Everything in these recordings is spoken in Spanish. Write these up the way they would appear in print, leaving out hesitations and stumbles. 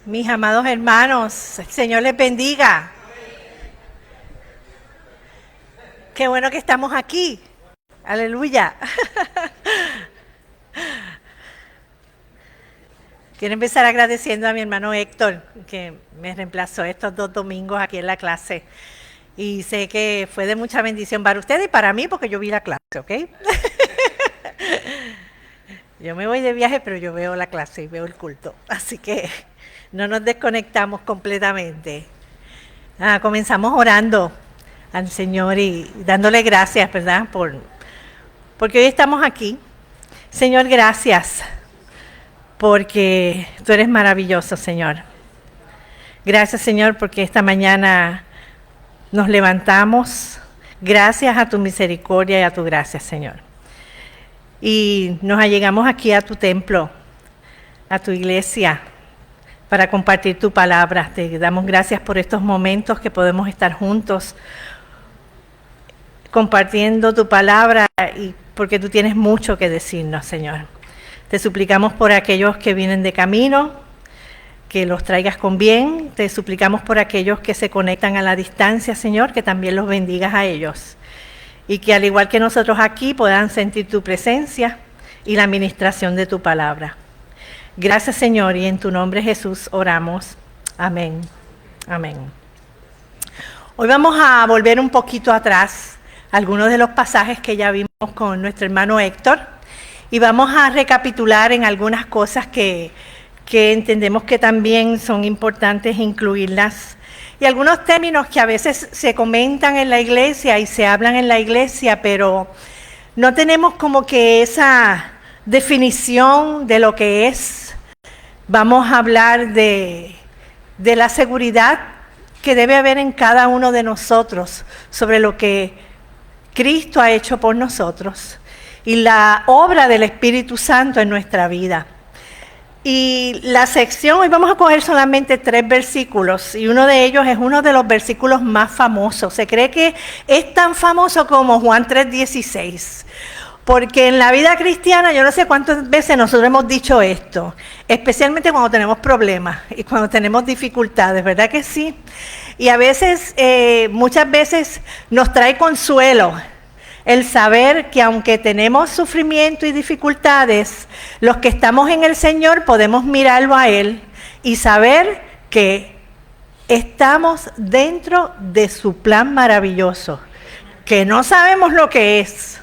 Mis amados hermanos, el Señor les bendiga. Qué bueno que estamos aquí. Aleluya. Quiero empezar agradeciendo a mi hermano Héctor, que me reemplazó estos 2 domingos aquí en la clase. Y sé que fue de mucha bendición para ustedes y para mí, porque yo vi la clase, ¿ok? Yo me voy de viaje, pero yo veo la clase y veo el culto. Así que no nos desconectamos completamente. Comenzamos orando al Señor y dándole gracias, ¿verdad? Porque hoy estamos aquí. Señor, gracias, porque tú eres maravilloso, Señor. Gracias, Señor, porque esta mañana nos levantamos gracias a tu misericordia y a tu gracia, Señor. Y nos allegamos aquí a tu templo, a tu iglesia, para compartir tu palabra. Te damos gracias por estos momentos que podemos estar juntos compartiendo tu palabra y porque tú tienes mucho que decirnos, Señor. Te suplicamos por aquellos que vienen de camino, que los traigas con bien. Te suplicamos por aquellos que se conectan a la distancia, Señor, que también los bendigas a ellos. Y que al igual que nosotros aquí puedan sentir tu presencia y la administración de tu palabra. Gracias, Señor, y en tu nombre, Jesús, oramos. Amén. Amén. Hoy vamos a volver un poquito atrás, algunos de los pasajes que ya vimos con nuestro hermano Héctor, y vamos a recapitular en algunas cosas que entendemos que también son importantes incluirlas, y algunos términos que a veces se comentan en la iglesia y se hablan en la iglesia, pero no tenemos como que esa definición de lo que es. Vamos a hablar de la seguridad que debe haber en cada uno de nosotros sobre lo que Cristo ha hecho por nosotros y la obra del Espíritu Santo en nuestra vida. Y la sección, hoy vamos a coger solamente 3 versículos, y uno de ellos es uno de los versículos más famosos. Se cree que es tan famoso como Juan 3:16. Porque en la vida cristiana, yo no sé cuántas veces nosotros hemos dicho esto, especialmente cuando tenemos problemas y cuando tenemos dificultades, ¿verdad que sí? Y a veces, muchas veces nos trae consuelo el saber que aunque tenemos sufrimiento y dificultades, los que estamos en el Señor podemos mirarlo a Él y saber que estamos dentro de su plan maravilloso, que no sabemos lo que es,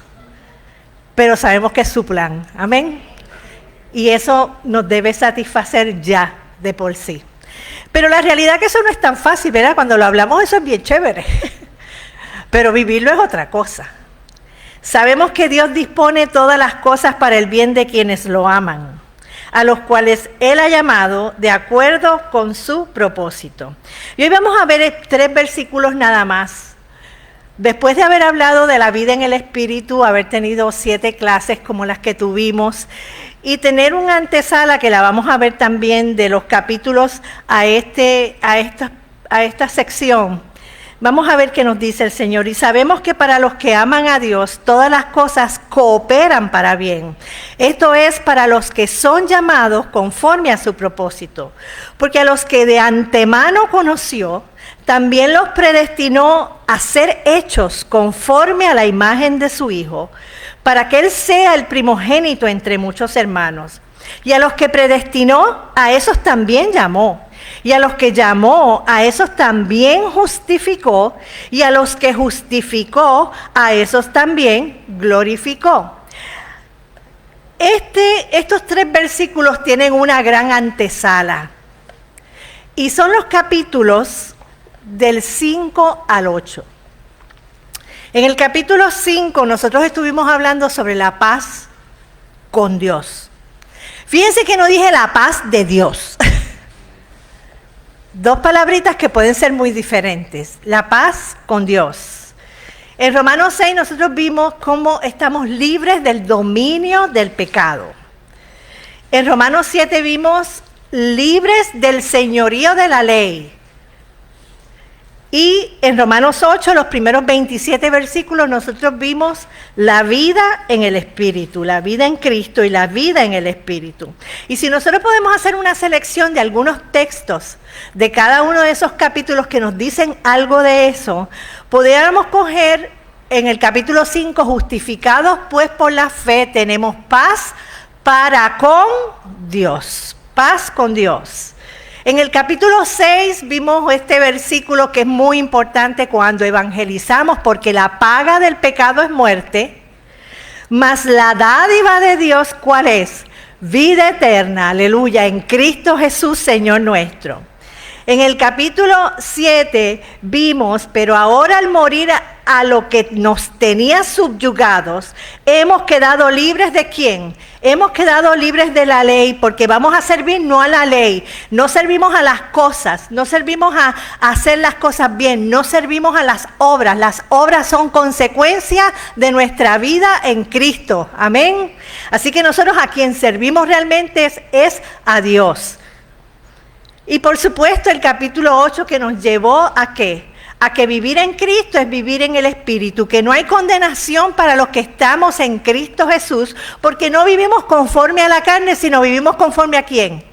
pero sabemos que es su plan. Amén. Y eso nos debe satisfacer ya de por sí. Pero la realidad es que eso no es tan fácil, ¿verdad? Cuando lo hablamos eso es bien chévere. Pero vivirlo es otra cosa. Sabemos que Dios dispone todas las cosas para el bien de quienes lo aman, a los cuales Él ha llamado de acuerdo con su propósito. Y hoy vamos a ver 3 versículos nada más. Después de haber hablado de la vida en el Espíritu, haber tenido 7 clases como las que tuvimos, y tener una antesala que la vamos a ver también de los capítulos a esta sección, vamos a ver qué nos dice el Señor. Y sabemos que para los que aman a Dios, todas las cosas cooperan para bien. Esto es para los que son llamados conforme a su propósito. Porque a los que de antemano conoció, también los predestinó a ser hechos conforme a la imagen de su Hijo, para que Él sea el primogénito entre muchos hermanos. Y a los que predestinó, a esos también llamó. Y a los que llamó, a esos también justificó. Y a los que justificó, a esos también glorificó. Estos 3 versículos tienen una gran antesala. Y son los capítulos del 5 al 8. En el capítulo 5 nosotros estuvimos hablando sobre la paz con Dios. Fíjense que no dije la paz de Dios. 2 palabritas que pueden ser muy diferentes. La paz con Dios. En Romanos 6 nosotros vimos cómo estamos libres del dominio del pecado. En Romanos 7 vimos libres del señorío de la ley. Y en Romanos 8, los primeros 27 versículos, nosotros vimos la vida en el Espíritu, la vida en Cristo y la vida en el Espíritu. Y si nosotros podemos hacer una selección de algunos textos de cada uno de esos capítulos que nos dicen algo de eso, pudiéramos coger en el capítulo 5, justificados pues por la fe, tenemos paz para con Dios, paz con Dios. En el capítulo 6 vimos este versículo que es muy importante cuando evangelizamos, porque la paga del pecado es muerte, mas la dádiva de Dios, ¿cuál es? Vida eterna, aleluya, en Cristo Jesús, Señor nuestro. En el capítulo 7 vimos, pero ahora al morir a lo que nos tenía subyugados, hemos quedado libres ¿de quién? Hemos quedado libres de la ley, porque vamos a servir no a la ley, no servimos a las cosas, no servimos a hacer las cosas bien, no servimos a las obras son consecuencia de nuestra vida en Cristo, amén. Así que nosotros a quien servimos realmente es a Dios. Y por supuesto el capítulo 8 que nos llevó ¿a qué? A que vivir en Cristo es vivir en el Espíritu, que no hay condenación para los que estamos en Cristo Jesús, porque no vivimos conforme a la carne, sino vivimos conforme ¿a quién?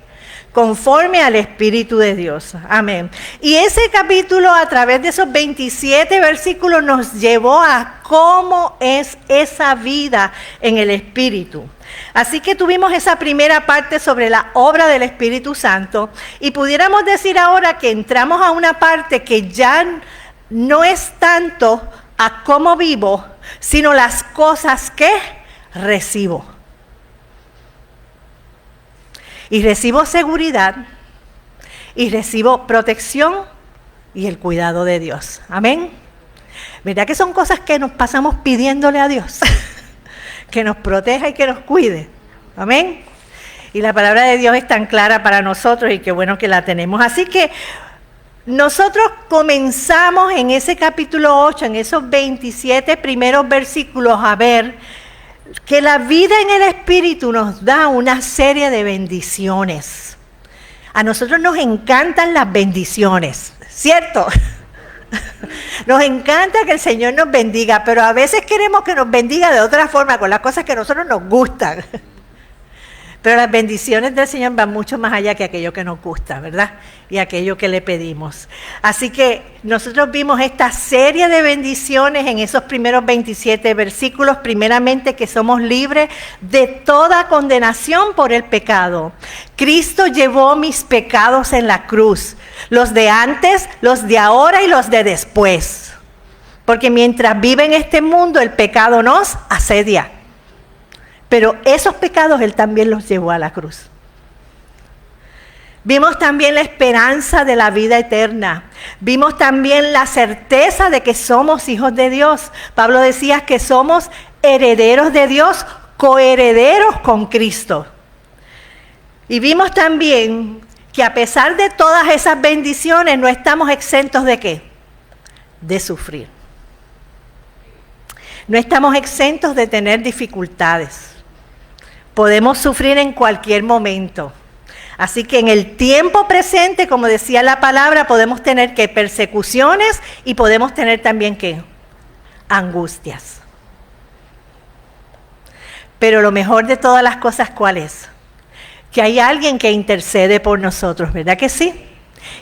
Conforme al Espíritu de Dios. Amén. Y ese capítulo, a través de esos 27 versículos, nos llevó a cómo es esa vida en el Espíritu. Así que tuvimos esa primera parte sobre la obra del Espíritu Santo y pudiéramos decir ahora que entramos a una parte que ya no es tanto a cómo vivo, sino las cosas que recibo. Y recibo seguridad, y recibo protección y el cuidado de Dios. Amén. ¿Verdad que son cosas que nos pasamos pidiéndole a Dios? Que nos proteja y que nos cuide. Amén. Y la palabra de Dios es tan clara para nosotros y qué bueno que la tenemos. Así que nosotros comenzamos en ese capítulo 8, en esos 27 primeros versículos, a ver que la vida en el Espíritu nos da una serie de bendiciones. A nosotros nos encantan las bendiciones, ¿cierto? Nos encanta que el Señor nos bendiga, pero a veces queremos que nos bendiga de otra forma, con las cosas que a nosotros nos gustan. Pero las bendiciones del Señor van mucho más allá que aquello que nos gusta, ¿verdad? Y aquello que le pedimos. Así que nosotros vimos esta serie de bendiciones en esos primeros 27 versículos. Primeramente, que somos libres de toda condenación por el pecado. Cristo llevó mis pecados en la cruz. Los de antes, los de ahora y los de después. Porque mientras vive en este mundo, el pecado nos asedia. Pero esos pecados Él también los llevó a la cruz. Vimos también la esperanza de la vida eterna. Vimos también la certeza de que somos hijos de Dios. Pablo decía que somos herederos de Dios, coherederos con Cristo. Y vimos también que a pesar de todas esas bendiciones no estamos exentos ¿de qué? De sufrir. No estamos exentos de tener dificultades. Podemos sufrir en cualquier momento. Así que en el tiempo presente, como decía la palabra, podemos tener ¿qué? Persecuciones y podemos tener también ¿qué? Angustias. Pero lo mejor de todas las cosas, ¿cuál es? Que hay alguien que intercede por nosotros, ¿verdad que sí?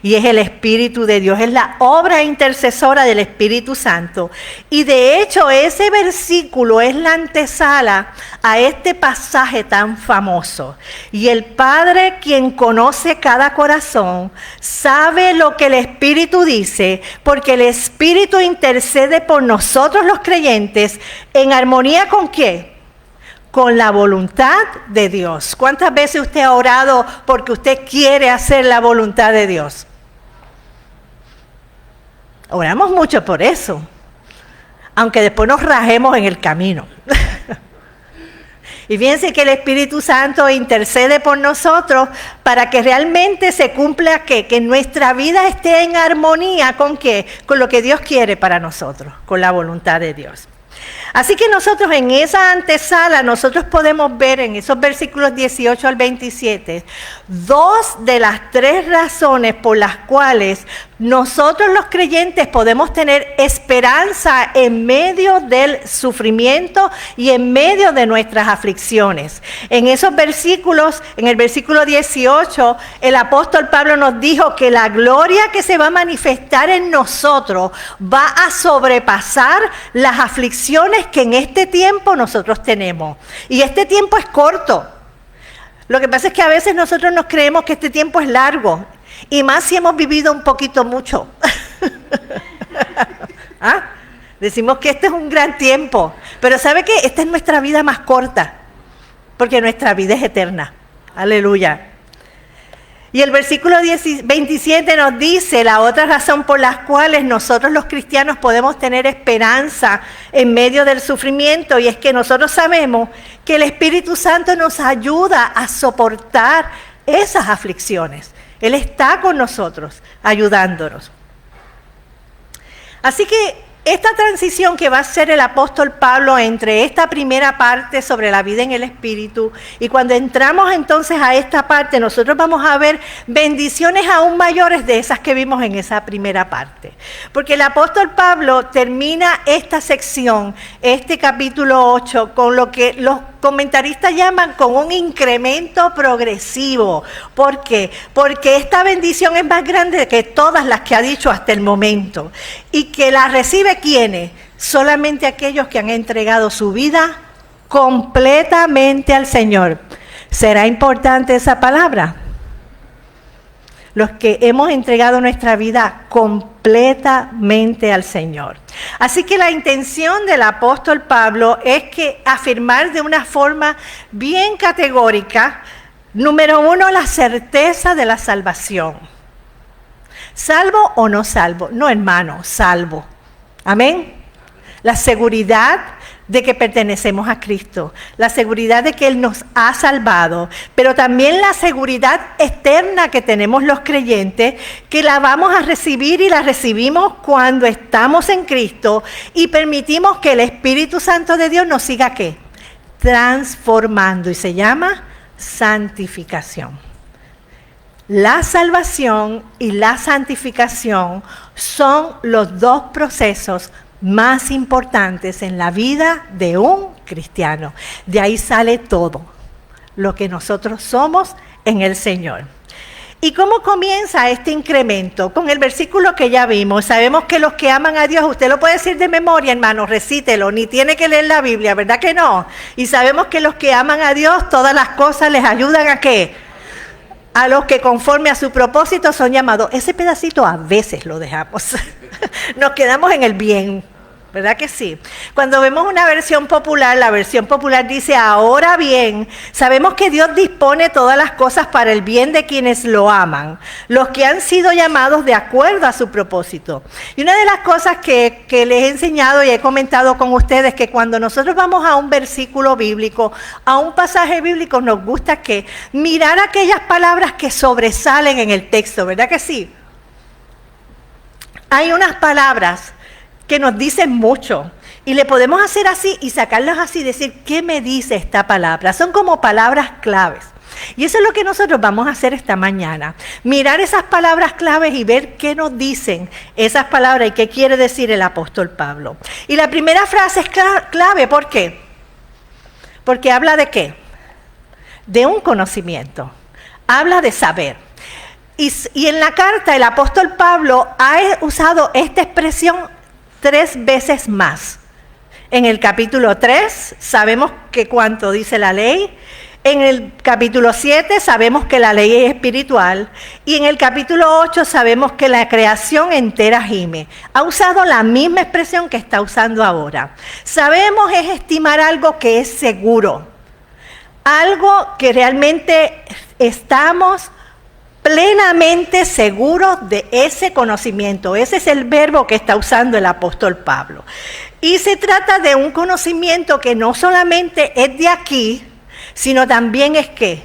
Y es el Espíritu de Dios, es la obra intercesora del Espíritu Santo. Y de hecho ese versículo es la antesala a este pasaje tan famoso. Y el Padre, quien conoce cada corazón, sabe lo que el Espíritu dice, porque el Espíritu intercede por nosotros los creyentes en armonía ¿con qué? Con la voluntad de Dios. ¿Cuántas veces usted ha orado porque usted quiere hacer la voluntad de Dios? Oramos mucho por eso, aunque después nos rajemos en el camino. Y fíjense que el Espíritu Santo intercede por nosotros para que realmente se cumpla que nuestra vida esté en armonía ¿con qué? Con lo que Dios quiere para nosotros, con la voluntad de Dios. Así que nosotros en esa antesala, nosotros podemos ver en esos versículos 18 al 27, 2 de las 3 razones por las cuales nosotros los creyentes podemos tener esperanza en medio del sufrimiento y en medio de nuestras aflicciones. En esos versículos, en el versículo 18, el apóstol Pablo nos dijo que la gloria que se va a manifestar en nosotros va a sobrepasar las aflicciones que en este tiempo nosotros tenemos. Y este tiempo es corto. Lo que pasa es que a veces nosotros nos creemos que este tiempo es largo. Y más si hemos vivido un poquito mucho. ¿Ah? Decimos que este es un gran tiempo. Pero ¿sabe qué? Esta es nuestra vida más corta. Porque nuestra vida es eterna. Aleluya. Y el versículo 27 nos dice la otra razón por las cuales nosotros los cristianos podemos tener esperanza en medio del sufrimiento, y es que nosotros sabemos que el Espíritu Santo nos ayuda a soportar esas aflicciones. Él está con nosotros, ayudándonos. Así que esta transición que va a hacer el apóstol Pablo entre esta primera parte sobre la vida en el Espíritu, y cuando entramos entonces a esta parte, nosotros vamos a ver bendiciones aún mayores de esas que vimos en esa primera parte. Porque el apóstol Pablo termina esta sección, este capítulo 8, con lo que los comentaristas llaman con un incremento progresivo. ¿Por qué? Porque esta bendición es más grande que todas las que ha dicho hasta el momento. Y que la recibe ¿quiénes? Solamente aquellos que han entregado su vida completamente al Señor. ¿Será importante esa palabra? Los que hemos entregado nuestra vida completamente al Señor. Así que la intención del apóstol Pablo es que afirmar de una forma bien categórica, número 1, la certeza de la salvación. ¿Salvo o no salvo? No, hermano, salvo. Amén. La seguridad de que pertenecemos a Cristo, la seguridad de que Él nos ha salvado, pero también la seguridad eterna que tenemos los creyentes, que la vamos a recibir y la recibimos cuando estamos en Cristo y permitimos que el Espíritu Santo de Dios nos siga ¿qué? Transformando, y se llama santificación. La salvación y la santificación son los 2 procesos más importantes en la vida de un cristiano. De ahí sale todo lo que nosotros somos en el Señor. ¿Y cómo comienza este incremento? Con el versículo que ya vimos. Sabemos que los que aman a Dios, usted lo puede decir de memoria, hermano, recítelo, ni tiene que leer la Biblia, ¿verdad que no? Y sabemos que los que aman a Dios, todas las cosas les ayudan ¿a qué? A los que conforme a su propósito son llamados. Ese pedacito a veces lo dejamos. Nos quedamos en el bien, ¿verdad que sí? Cuando vemos una versión popular, la versión popular dice, ahora bien, sabemos que Dios dispone todas las cosas para el bien de quienes lo aman, los que han sido llamados de acuerdo a su propósito. Y una de las cosas que les he enseñado y he comentado con ustedes, que cuando nosotros vamos a un versículo bíblico, a un pasaje bíblico, nos gusta que mirar aquellas palabras que sobresalen en el texto, ¿verdad que sí? Hay unas palabras que nos dicen mucho, y le podemos hacer así y sacarlas así y decir, ¿qué me dice esta palabra? Son como palabras claves. Y eso es lo que nosotros vamos a hacer esta mañana. Mirar esas palabras claves y ver qué nos dicen esas palabras y qué quiere decir el apóstol Pablo. Y la primera frase es clave, ¿por qué? Porque habla de ¿qué? De un conocimiento. Habla de saber. Y en la carta el apóstol Pablo ha usado esta expresión 3 veces más. En el capítulo 3 sabemos que cuánto dice la ley. En el capítulo 7 sabemos que la ley es espiritual. Y en el capítulo 8 sabemos que la creación entera gime. Ha usado la misma expresión que está usando ahora. Sabemos es estimar algo que es seguro. Algo que realmente estamos plenamente seguros de ese conocimiento. Ese es el verbo que está usando el apóstol Pablo. Y se trata de un conocimiento que no solamente es de aquí, sino también es ¿qué?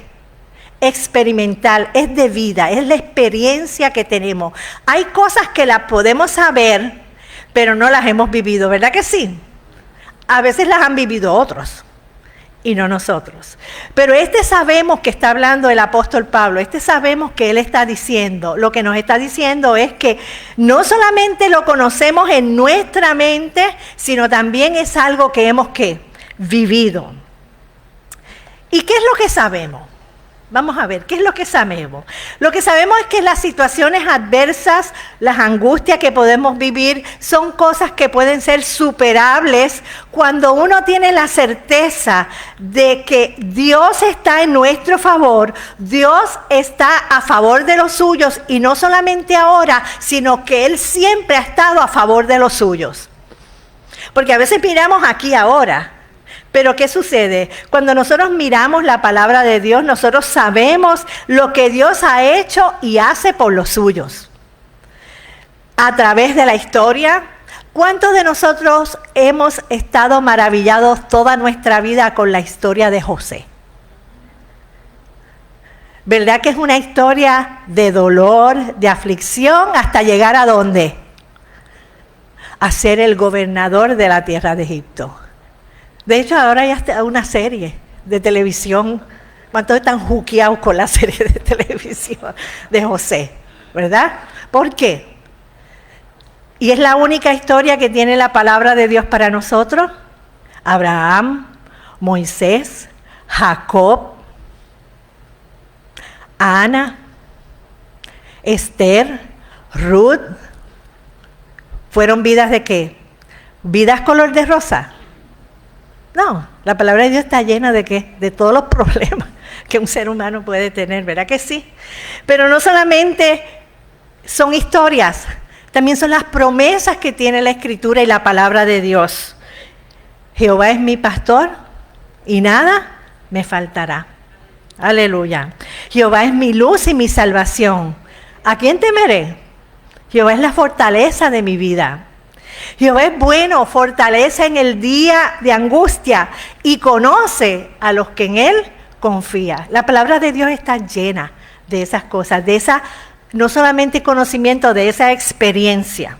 Experimental, es de vida, es la experiencia que tenemos. Hay cosas que las podemos saber, pero no las hemos vivido, ¿verdad que sí? a veces las han vivido otros y no nosotros. Pero sabemos que está hablando el apóstol Pablo, sabemos que él está diciendo, lo que nos está diciendo es que no solamente lo conocemos en nuestra mente, sino también es algo que hemos vivido. ¿Y qué es lo que sabemos? Vamos a ver, ¿qué es lo que sabemos? Lo que sabemos es que las situaciones adversas, las angustias que podemos vivir, son cosas que pueden ser superables cuando uno tiene la certeza de que Dios está en nuestro favor, Dios está a favor de los suyos, y no solamente ahora, sino que Él siempre ha estado a favor de los suyos. Porque a veces miramos aquí ahora. Pero ¿qué sucede? Cuando nosotros miramos la palabra de Dios, nosotros sabemos lo que Dios ha hecho y hace por los suyos. A través de la historia, ¿cuántos de nosotros hemos estado maravillados toda nuestra vida con la historia de José? ¿Verdad que es una historia de dolor, de aflicción, hasta llegar a dónde? A ser el gobernador de la tierra de Egipto. De hecho, ahora hay hasta una serie de televisión. ¿Cuántos están juqueados con la serie de televisión de José? ¿Verdad? ¿Por qué? Y es la única historia que tiene la palabra de Dios para nosotros. Abraham, Moisés, Jacob, Ana, Esther, Ruth. ¿Fueron vidas de qué? ¿Vidas color de rosa? No, la palabra de Dios está llena de ¿qué? De todos los problemas que un ser humano puede tener, ¿verdad que sí? Pero no solamente son historias, también son las promesas que tiene la Escritura y la palabra de Dios. Jehová es mi pastor y nada me faltará. Aleluya. Jehová es mi luz y mi salvación. ¿A quién temeré? Jehová es la fortaleza de mi vida. Jehová es bueno, fortalece en el día de angustia y conoce a los que en Él confían. La palabra de Dios está llena de esas cosas, de esa, no solamente conocimiento, de esa experiencia.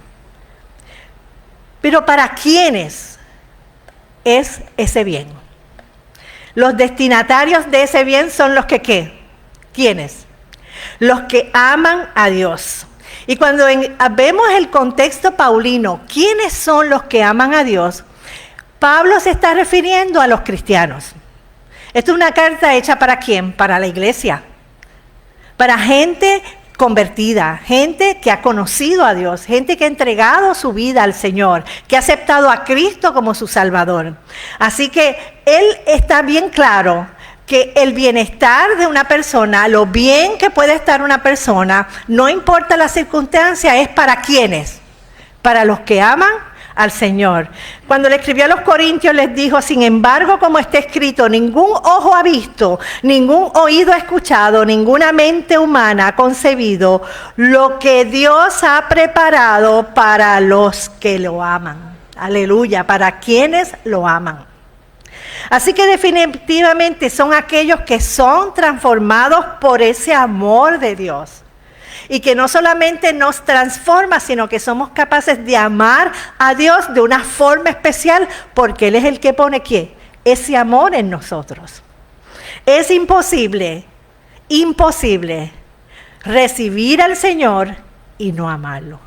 Pero ¿para quiénes es ese bien? Los destinatarios de ese bien son los que ¿qué? ¿Quiénes? Los que aman a Dios. Y cuando vemos el contexto paulino, ¿quiénes son los que aman a Dios? Pablo se está refiriendo a los cristianos. Esta es una carta hecha ¿para quién? Para la iglesia. Para gente convertida, gente que ha conocido a Dios, gente que ha entregado su vida al Señor, que ha aceptado a Cristo como su Salvador. Así que él está bien claro que el bienestar de una persona, lo bien que puede estar una persona, no importa la circunstancia, es para ¿quiénes? Para los que aman al Señor. Cuando le escribió a los Corintios les dijo, sin embargo, como está escrito, ningún ojo ha visto, ningún oído ha escuchado, ninguna mente humana ha concebido lo que Dios ha preparado para los que lo aman. Aleluya, para quienes lo aman. Así que definitivamente son aquellos que son transformados por ese amor de Dios. Y que no solamente nos transforma, sino que somos capaces de amar a Dios de una forma especial, porque Él es el que pone ¿qué? Ese amor en nosotros. Es imposible recibir al Señor y no amarlo.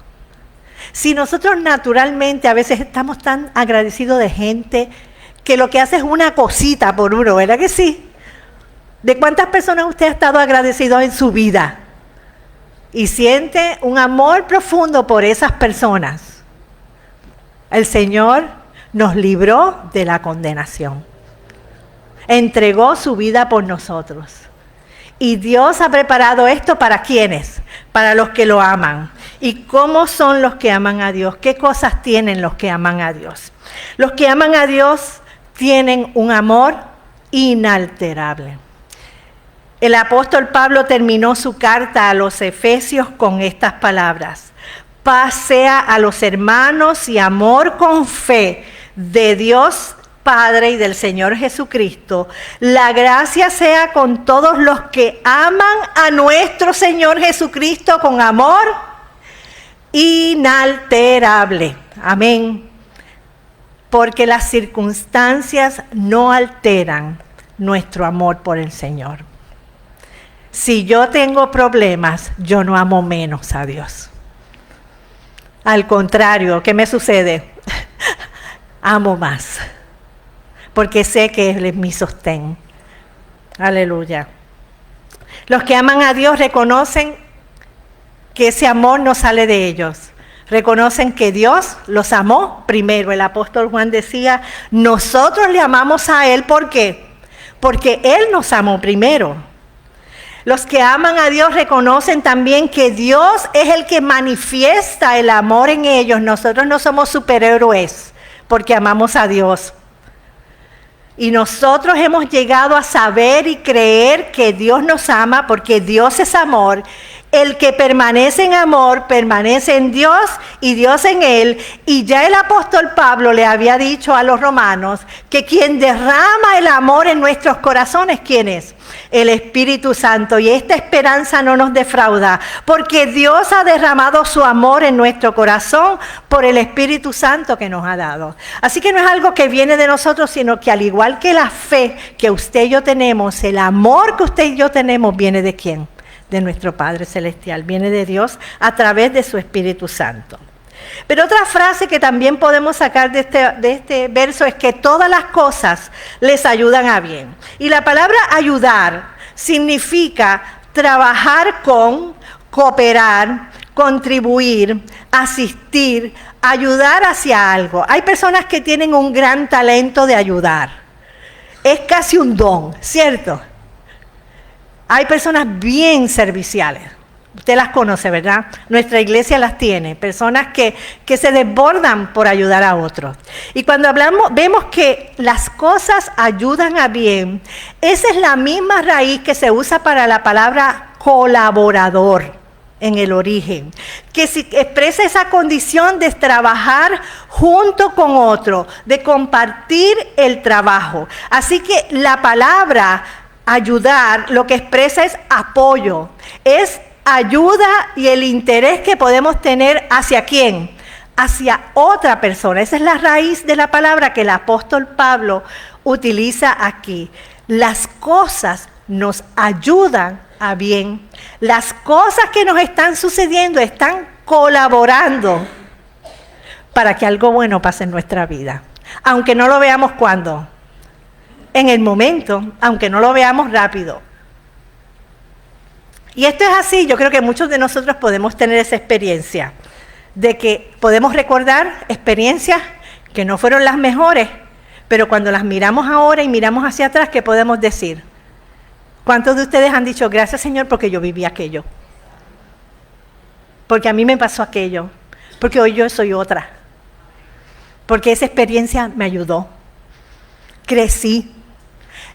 Si nosotros naturalmente a veces estamos tan agradecidos de gente que lo que hace es una cosita por uno, ¿verdad que sí? ¿De cuántas personas usted ha estado agradecido en su vida? Y siente un amor profundo por esas personas. El Señor nos libró de la condenación. Entregó su vida por nosotros. Y Dios ha preparado esto ¿para quiénes? Para los que lo aman. ¿Y cómo son los que aman a Dios? ¿Qué cosas tienen los que aman a Dios? Los que aman a Dios tienen un amor inalterable. El apóstol Pablo terminó su carta a los Efesios con estas palabras: paz sea a los hermanos y amor con fe de Dios Padre y del Señor Jesucristo. La gracia sea con todos los que aman a nuestro Señor Jesucristo con amor inalterable. Amén. porque las circunstancias no alteran nuestro amor por el Señor. Si yo tengo problemas, yo no amo menos a Dios. Al contrario, ¿qué me sucede? Amo más, porque sé que Él es mi sostén. Aleluya. Los que aman a Dios reconocen que ese amor no sale de ellos. Reconocen que Dios los amó primero. El apóstol Juan decía, nosotros le amamos a Él, ¿por qué? Porque Él nos amó primero. Los que aman a Dios reconocen también que Dios es el que manifiesta el amor en ellos. Nosotros no somos superhéroes porque amamos a Dios. Y nosotros hemos llegado a saber y creer que Dios nos ama porque Dios es amor. El que permanece en amor, permanece en Dios y Dios en él. Y ya el apóstol Pablo le había dicho a los romanos que quien derrama el amor en nuestros corazones, ¿quién es? El Espíritu Santo. Y esta esperanza no nos defrauda, porque Dios ha derramado su amor en nuestro corazón por el Espíritu Santo que nos ha dado. Así que no es algo que viene de nosotros, sino que al igual que la fe que usted y yo tenemos, el amor que usted y yo tenemos viene ¿de quién? De nuestro Padre Celestial, viene de Dios a través de su Espíritu Santo. Pero otra frase que también podemos sacar de este verso es que todas las cosas les ayudan a bien. Y la palabra ayudar significa trabajar con, cooperar, contribuir, asistir, ayudar hacia algo. Hay personas que tienen un gran talento de ayudar. Es casi un don, ¿cierto? Hay personas bien serviciales. Usted las conoce, ¿verdad? Nuestra iglesia las tiene. Personas que se desbordan por ayudar a otros. Y cuando hablamos, vemos que las cosas ayudan a bien. Esa es la misma raíz que se usa para la palabra colaborador en el origen. Que expresa esa condición de trabajar junto con otro, de compartir el trabajo. Así que la palabra ayudar lo que expresa es apoyo, es ayuda y el interés que podemos tener hacia quién, hacia otra persona. Esa es la raíz de la palabra que el apóstol Pablo utiliza aquí. Las cosas nos ayudan a bien. Las cosas que nos están sucediendo están colaborando para que algo bueno pase en nuestra vida. Aunque no lo veamos cuando, en el momento, aunque no lo veamos rápido. Y esto es así, yo creo que muchos de nosotros podemos tener esa experiencia, de que podemos recordar experiencias que no fueron las mejores, pero cuando las miramos ahora y miramos hacia atrás, ¿qué podemos decir? ¿Cuántos de ustedes han dicho, gracias Señor porque yo viví aquello? Porque a mí me pasó aquello, porque hoy yo soy otra, porque esa experiencia me ayudó, crecí.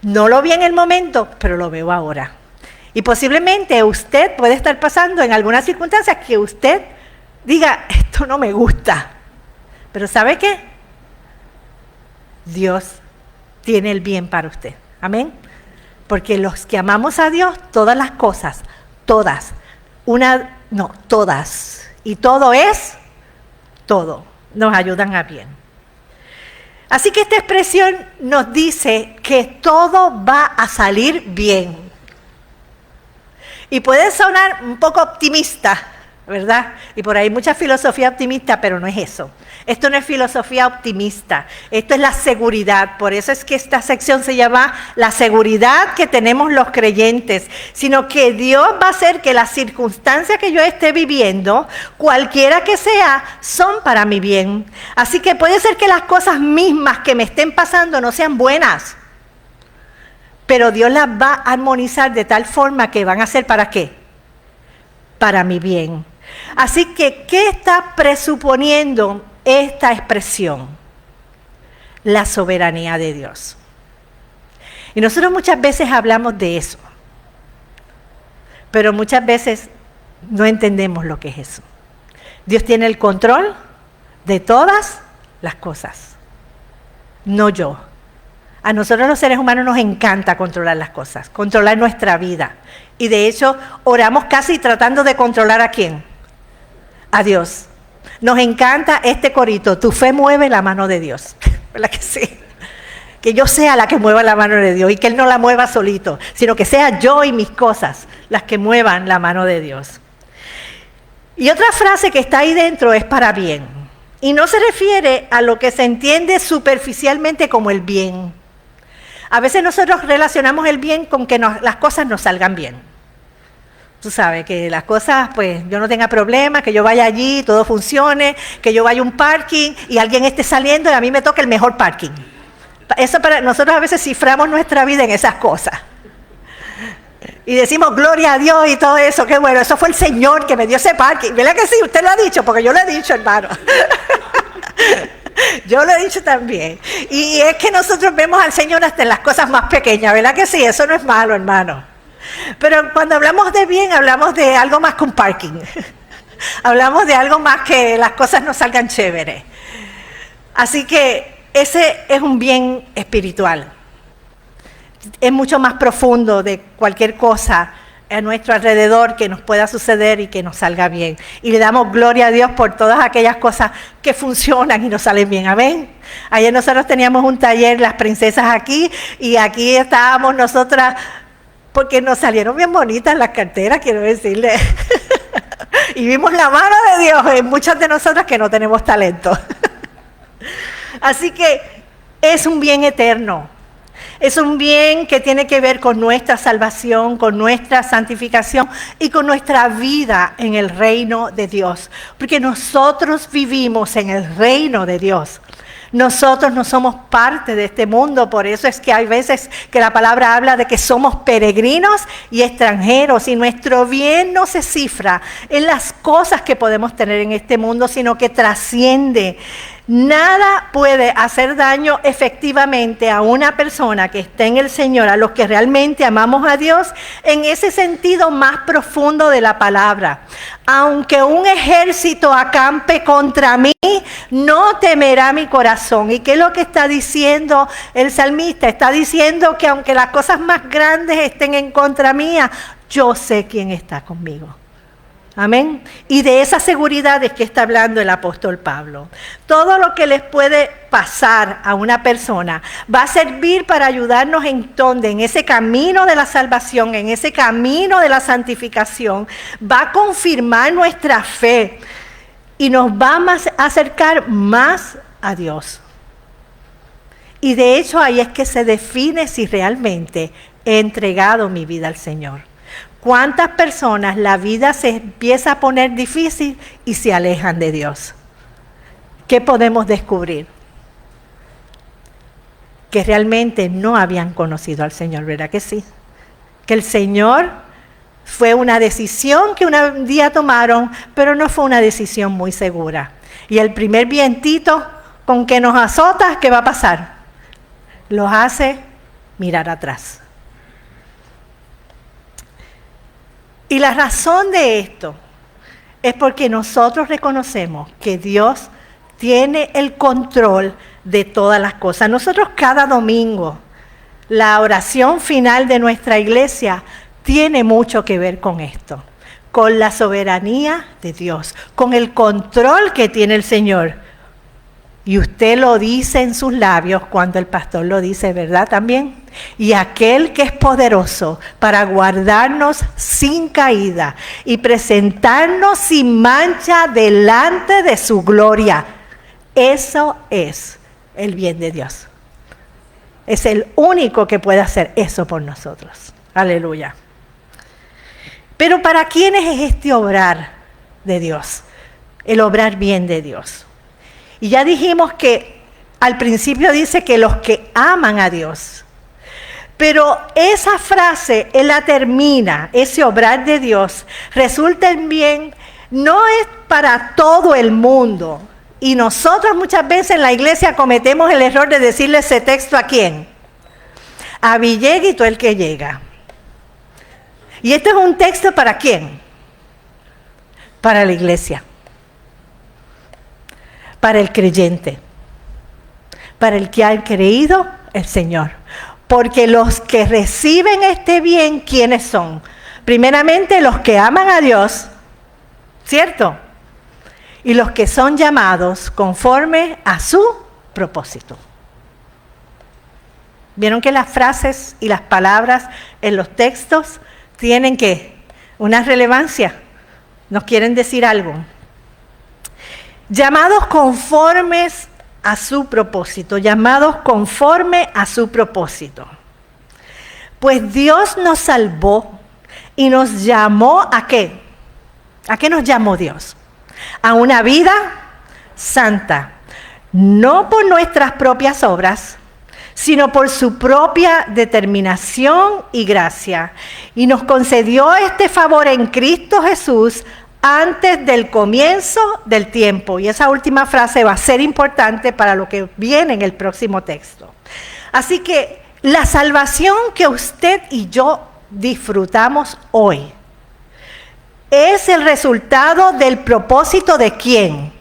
No lo vi en el momento, pero lo veo ahora. Y posiblemente usted puede estar pasando en algunas circunstancias que usted diga, esto no me gusta. Pero ¿sabe qué? Dios tiene el bien para usted. Amén. Porque los que amamos a Dios, todas las cosas, todas, todas. Y todo es, todo, nos ayudan a bien. Así que esta expresión nos dice que todo va a salir bien. Y puede sonar un poco optimista, ¿verdad? Y por ahí hay mucha filosofía optimista, pero no es eso. Esto no es filosofía optimista, esto es la seguridad. Por eso es que esta sección se llama la seguridad que tenemos los creyentes, sino que Dios va a hacer que las circunstancias que yo esté viviendo, cualquiera que sea, son para mi bien. Así que puede ser que las cosas mismas que me estén pasando no sean buenas, pero Dios las va a armonizar de tal forma que van a ser ¿para qué? Para mi bien. Así que, ¿qué está presuponiendo esta expresión? La soberanía de Dios. Y nosotros muchas veces hablamos de eso, pero muchas veces no entendemos lo que es eso. Dios tiene el control de todas las cosas, no yo. A nosotros los seres humanos nos encanta controlar las cosas, controlar nuestra vida. Y de hecho, oramos casi tratando de controlar ¿a quién? A Dios. Nos encanta este corito, tu fe mueve la mano de Dios. ¿verdad que sí? Que yo sea la que mueva la mano de Dios y que Él no la mueva solito, sino que sea yo y mis cosas las que muevan la mano de Dios. Y otra frase que está ahí dentro es para bien. Y no se refiere a lo que se entiende superficialmente como el bien. A veces nosotros relacionamos el bien con que las cosas nos salgan bien. Tú sabes, que las cosas, pues, yo no tenga problemas, que yo vaya allí, todo funcione, que yo vaya a un parking y alguien esté saliendo y a mí me toque el mejor parking. Eso para nosotros a veces ciframos nuestra vida en esas cosas. Y decimos, gloria a Dios y todo eso, qué bueno, eso fue el Señor que me dio ese parking. ¿Verdad que sí? Usted lo ha dicho, porque yo lo he dicho, hermano. Yo lo he dicho también. Y es que nosotros vemos al Señor hasta en las cosas más pequeñas, ¿verdad que sí? Eso no es malo, hermano. Pero cuando hablamos de bien, hablamos de algo más que un parking. Hablamos de algo más que las cosas nos salgan chéveres. Así que ese es un bien espiritual. Es mucho más profundo de cualquier cosa a nuestro alrededor que nos pueda suceder y que nos salga bien. Y le damos gloria a Dios por todas aquellas cosas que funcionan y nos salen bien. Amén. Ayer nosotros teníamos un taller, las princesas aquí, y aquí estábamos nosotras, porque nos salieron bien bonitas las carteras, quiero decirle. Y vimos la mano de Dios en muchas de nosotras que no tenemos talento. Así que es un bien eterno. Es un bien que tiene que ver con nuestra salvación, con nuestra santificación y con nuestra vida en el reino de Dios. Porque nosotros vivimos en el reino de Dios. Nosotros no somos parte de este mundo, por eso es que hay veces que la palabra habla de que somos peregrinos y extranjeros, y nuestro bien no se cifra en las cosas que podemos tener en este mundo, sino que trasciende. Nada puede hacer daño efectivamente a una persona que esté en el Señor, a los que realmente amamos a Dios, en ese sentido más profundo de la palabra. Aunque un ejército acampe contra mí, no temerá mi corazón. ¿Y qué es lo que está diciendo el salmista? Está diciendo que aunque las cosas más grandes estén en contra mía, yo sé quién está conmigo. Amén. Y de esa seguridad es que está hablando el apóstol Pablo. Todo lo que les puede pasar a una persona va a servir para ayudarnos en ese camino de la salvación, en ese camino de la santificación. Va a confirmar nuestra fe y nos va a acercar más a Dios. Y de hecho ahí es que se define si realmente he entregado mi vida al Señor. ¿Cuántas personas la vida se empieza a poner difícil y se alejan de Dios? ¿Qué podemos descubrir? Que realmente no habían conocido al Señor, ¿verdad que sí? Que el Señor fue una decisión que un día tomaron, pero no fue una decisión muy segura. Y el primer vientito con que nos azota, ¿qué va a pasar? Los hace mirar atrás. Y la razón de esto es porque nosotros reconocemos que Dios tiene el control de todas las cosas. Nosotros cada domingo, la oración final de nuestra iglesia tiene mucho que ver con esto, con la soberanía de Dios, con el control que tiene el Señor. Y usted lo dice en sus labios cuando el pastor lo dice, ¿verdad? También. Y aquel que es poderoso para guardarnos sin caída y presentarnos sin mancha delante de su gloria. Eso es el bien de Dios. Es el único que puede hacer eso por nosotros. Aleluya. Pero ¿para quiénes es este obrar de Dios? El obrar bien de Dios. Y ya dijimos que al principio dice que los que aman a Dios. Pero esa frase, él la termina, ese obrar de Dios, resulta en bien, no es para todo el mundo. Y nosotros muchas veces en la iglesia cometemos el error de decirle ese texto ¿a quién? A Villegas y todo el que llega. Y este es un texto ¿para quién? Para la iglesia. Para el creyente, para el que ha creído el Señor. Porque los que reciben este bien, ¿quiénes son? Primeramente los que aman a Dios, ¿cierto? Y los que son llamados conforme a su propósito. ¿Vieron que las frases y las palabras en los textos tienen una relevancia? Nos quieren decir algo. Llamados conformes a su propósito, llamados conforme a su propósito. Pues Dios nos salvó y nos llamó ¿a qué? ¿A qué nos llamó Dios? A una vida santa, no por nuestras propias obras, sino por su propia determinación y gracia. Y nos concedió este favor en Cristo Jesús antes del comienzo del tiempo. Y esa última frase va a ser importante para lo que viene en el próximo texto. Así que la salvación que usted y yo disfrutamos hoy es el resultado del propósito ¿de quién?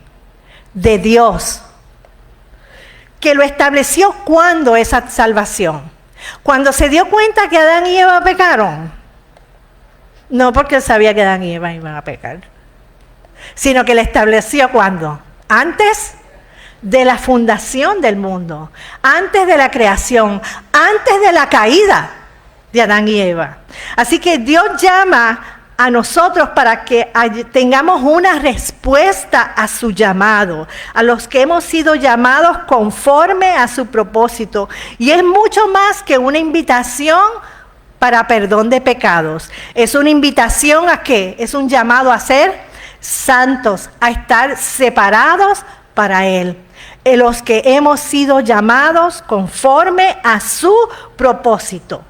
De Dios. Que lo estableció cuando esa salvación. Cuando se dio cuenta que Adán y Eva pecaron. No porque él sabía que Adán y Eva iban a pecar, sino que la estableció cuando. Antes de la fundación del mundo, antes de la creación, antes de la caída de Adán y Eva. Así que Dios llama a nosotros para que tengamos una respuesta a su llamado, a los que hemos sido llamados conforme a su propósito. Y es mucho más que una invitación para perdón de pecados. Es una invitación ¿a qué? Es un llamado a ser santos, a estar separados para Él. Los que hemos sido llamados conforme a su propósito.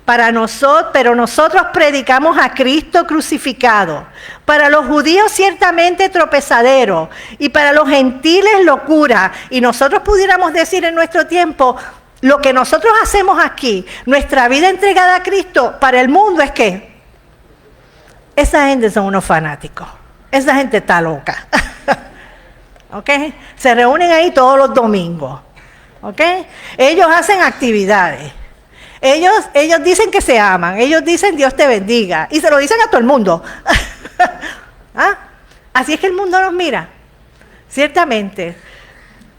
Pero nosotros predicamos a Cristo crucificado. Para los judíos ciertamente tropezadero y para los gentiles locura. Y nosotros pudiéramos decir en nuestro tiempo, lo que nosotros hacemos aquí, nuestra vida entregada a Cristo, para el mundo es que esa gente son unos fanáticos. Esa gente está loca. ¿Ok? Se reúnen ahí todos los domingos. ¿Ok? Ellos hacen actividades. Ellos dicen que se aman, ellos dicen Dios te bendiga, y se lo dicen a todo el mundo. ¿Ah? Así es que el mundo nos mira. Ciertamente,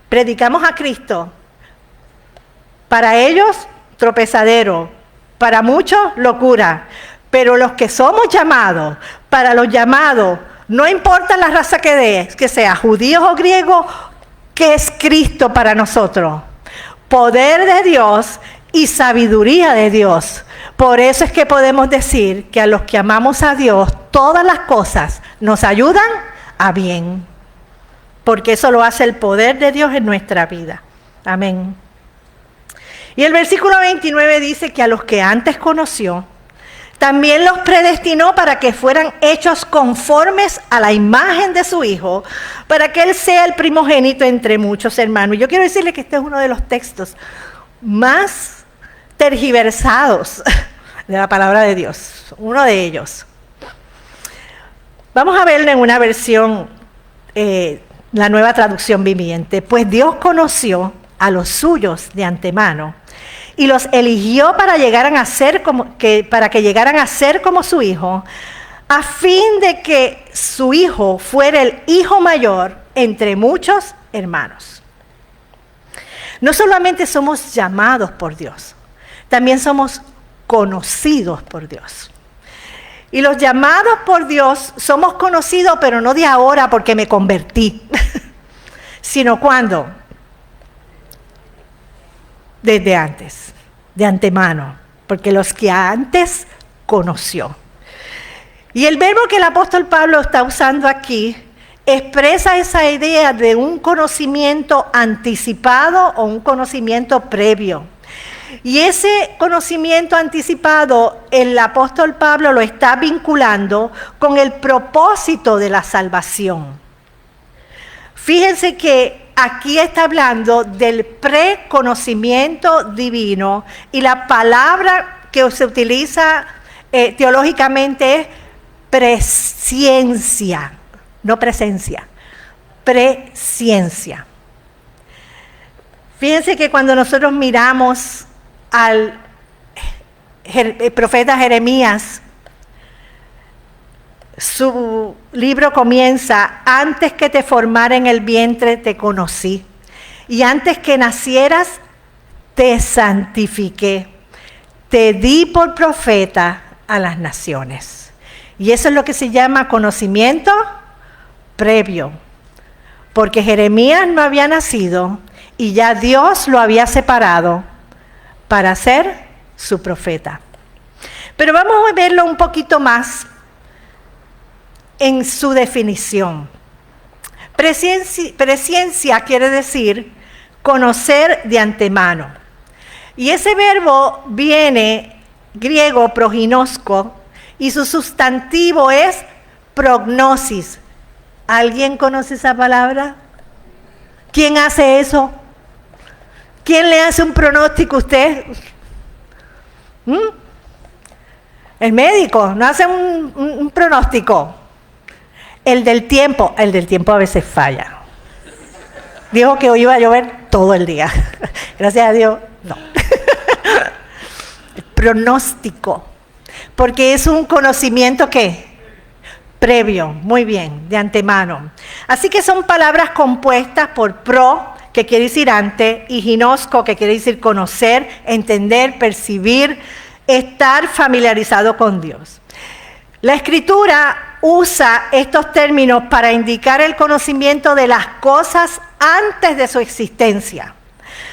predicamos a Cristo. Para ellos, tropezadero, para muchos, locura. Pero los que somos llamados, para los llamados, no importa la raza que sea, judíos o griegos, que es Cristo para nosotros. Poder de Dios y sabiduría de Dios. Por eso es que podemos decir que a los que amamos a Dios, todas las cosas nos ayudan a bien. Porque eso lo hace el poder de Dios en nuestra vida. Amén. Y el versículo 29 dice que a los que antes conoció, también los predestinó para que fueran hechos conformes a la imagen de su Hijo, para que Él sea el primogénito entre muchos hermanos. Yo quiero decirle que este es uno de los textos más tergiversados de la palabra de Dios, uno de ellos. Vamos a verlo en una versión, la Nueva Traducción Viviente. Pues Dios conoció a los suyos de antemano y los eligió para que llegaran a ser como su Hijo, a fin de que su Hijo fuera el hijo mayor entre muchos hermanos. No solamente somos llamados por Dios, también somos conocidos por Dios. Y los llamados por Dios somos conocidos, pero no de ahora porque me convertí, sino cuando, desde antes, de antemano, porque los que antes conoció. Y el verbo que el apóstol Pablo está usando aquí expresa esa idea de un conocimiento anticipado o un conocimiento previo. Y ese conocimiento anticipado, el apóstol Pablo lo está vinculando con el propósito de la salvación. Fíjense que aquí está hablando del preconocimiento divino y la palabra que se utiliza teológicamente es presciencia, no presencia, presciencia. Fíjense que cuando nosotros miramos al profeta Jeremías, su libro comienza: antes que te formara en el vientre te conocí, y antes que nacieras te santifiqué, te di por profeta a las naciones. Y eso es lo que se llama conocimiento previo, porque Jeremías no había nacido y ya Dios lo había separado para ser su profeta. Pero vamos a verlo un poquito más en su definición. Presciencia quiere decir conocer de antemano. Y ese verbo viene griego proginosko y su sustantivo es prognosis. ¿Alguien conoce esa palabra? ¿Quién hace eso? ¿Quién le hace un pronóstico a usted? El médico no hace un pronóstico. El del tiempo a veces falla. Dijo que hoy iba a llover todo el día. Gracias a Dios, no. Pronóstico, porque es un conocimiento que previo, muy bien, de antemano. Así que son palabras compuestas por pro, que quiere decir antes, y ginosco, que quiere decir conocer, entender, percibir, estar familiarizado con Dios. La Escritura usa estos términos para indicar el conocimiento de las cosas antes de su existencia.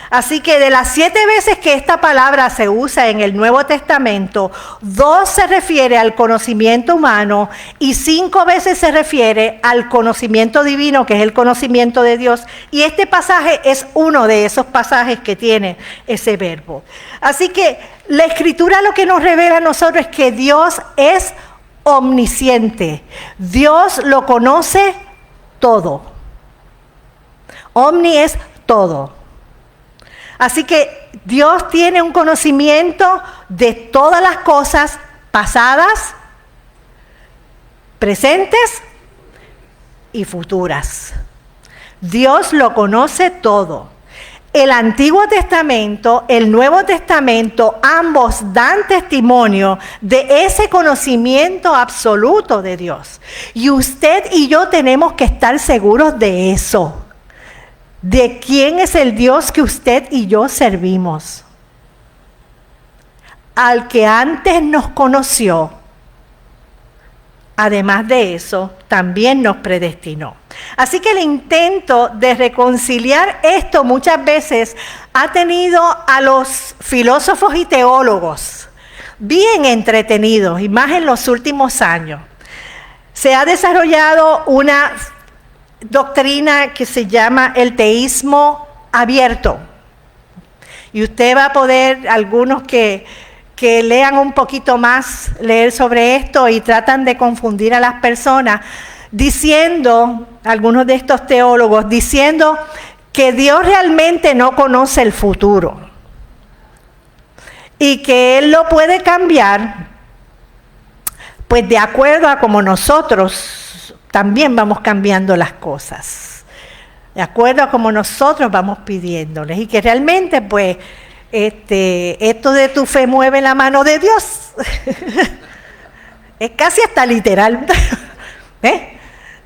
Así que de las 7 veces que esta palabra se usa en el Nuevo Testamento, 2 se refiere al conocimiento humano y 5 veces se refiere al conocimiento divino, que es el conocimiento de Dios. Y este pasaje es uno de esos pasajes que tiene ese verbo. Así que la Escritura lo que nos revela a nosotros es que Dios es omnisciente. Dios lo conoce todo. Omni es todo. Así que Dios tiene un conocimiento de todas las cosas pasadas, presentes y futuras. Dios lo conoce todo. El Antiguo Testamento, el Nuevo Testamento, ambos dan testimonio de ese conocimiento absoluto de Dios. Y usted y yo tenemos que estar seguros de eso. ¿De quién es el Dios que usted y yo servimos? Al que antes nos conoció, además de eso, también nos predestinó. Así que el intento de reconciliar esto muchas veces ha tenido a los filósofos y teólogos bien entretenidos, y más en los últimos años. Se ha desarrollado una doctrina que se llama el teísmo abierto. Y usted va a poder, algunos que lean un poquito más, leer sobre esto y tratan de confundir a las personas, diciendo, algunos de estos teólogos, diciendo que Dios realmente no conoce el futuro y que Él lo puede cambiar, pues de acuerdo a como nosotros también vamos cambiando las cosas, de acuerdo a como nosotros vamos pidiéndoles, y que realmente pues esto de tu fe mueve la mano de Dios. Es casi hasta literal.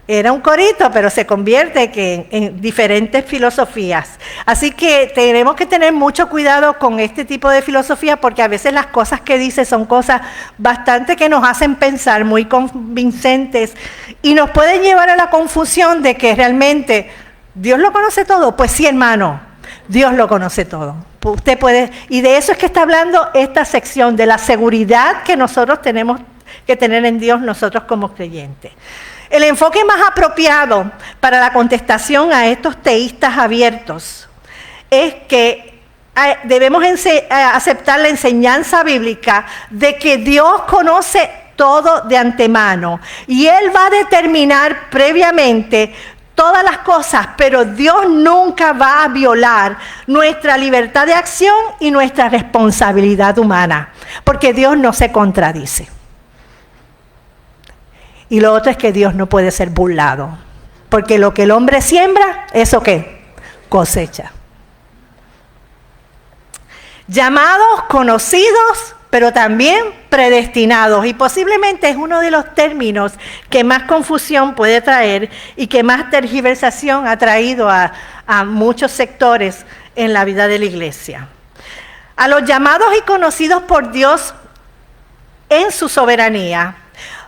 Era un corito, pero se convierte en diferentes filosofías. Así que tenemos que tener mucho cuidado con este tipo de filosofía, porque a veces las cosas que dice son cosas bastante que nos hacen pensar, muy convincentes, y nos pueden llevar a la confusión de que realmente Dios lo conoce todo. Pues sí, hermano, Dios lo conoce todo. Usted puede, y de eso es que está hablando esta sección, de la seguridad que nosotros tenemos que tener en Dios nosotros como creyentes. El enfoque más apropiado para la contestación a estos teístas abiertos es que debemos aceptar la enseñanza bíblica de que Dios conoce todo de antemano y Él va a determinar previamente todas las cosas, pero Dios nunca va a violar nuestra libertad de acción y nuestra responsabilidad humana, porque Dios no se contradice. Y lo otro es que Dios no puede ser burlado, porque lo que el hombre siembra, ¿eso qué? Cosecha. Llamados, conocidos, pero también predestinados. Y posiblemente es uno de los términos que más confusión puede traer y que más tergiversación ha traído a muchos sectores en la vida de la iglesia. A los llamados y conocidos por Dios en su soberanía,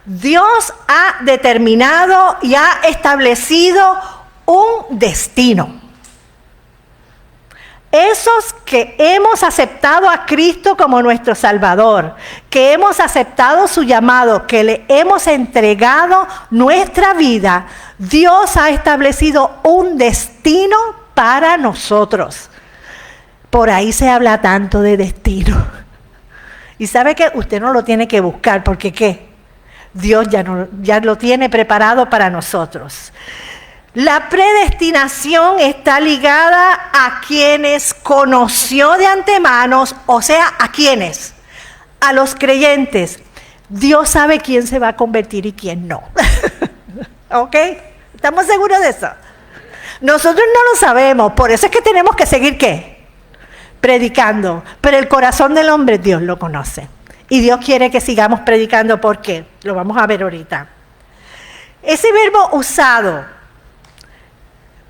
Dios ha determinado y ha establecido un destino. Esos que hemos aceptado a Cristo como nuestro Salvador, que hemos aceptado su llamado, que le hemos entregado nuestra vida, Dios ha establecido un destino para nosotros. Por ahí se habla tanto de destino. Y sabe que usted no lo tiene que buscar, porque ¿qué? Dios ya lo tiene preparado para nosotros. La predestinación está ligada a quienes conoció de antemano, o sea, ¿a quiénes? A los creyentes. Dios sabe quién se va a convertir y quién no. ¿Ok? ¿Estamos seguros de eso? Nosotros no lo sabemos, por eso es que tenemos que seguir, ¿qué? Predicando. Pero el corazón del hombre Dios lo conoce. Y Dios quiere que sigamos predicando. ¿Por qué? Lo vamos a ver ahorita. Ese verbo usado,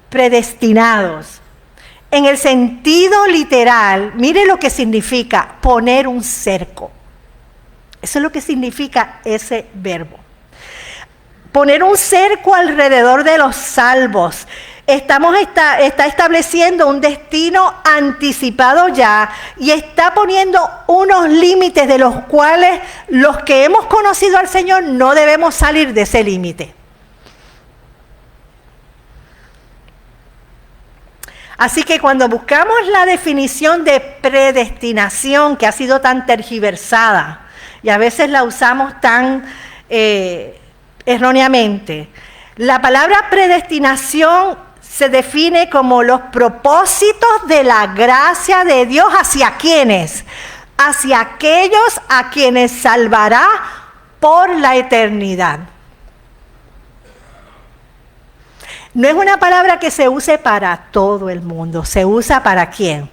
predestinados, en el sentido literal, mire lo que significa poner un cerco. Eso es lo que significa ese verbo. Poner un cerco alrededor de los salvos. Está estableciendo un destino anticipado ya y está poniendo unos límites de los cuales los que hemos conocido al Señor no debemos salir de ese límite. Así que cuando buscamos la definición de predestinación, que ha sido tan tergiversada y a veces la usamos tan erróneamente, la palabra predestinación se define como los propósitos de la gracia de Dios hacia quienes, hacia aquellos a quienes salvará por la eternidad. No es una palabra que se use para todo el mundo, se usa para quién.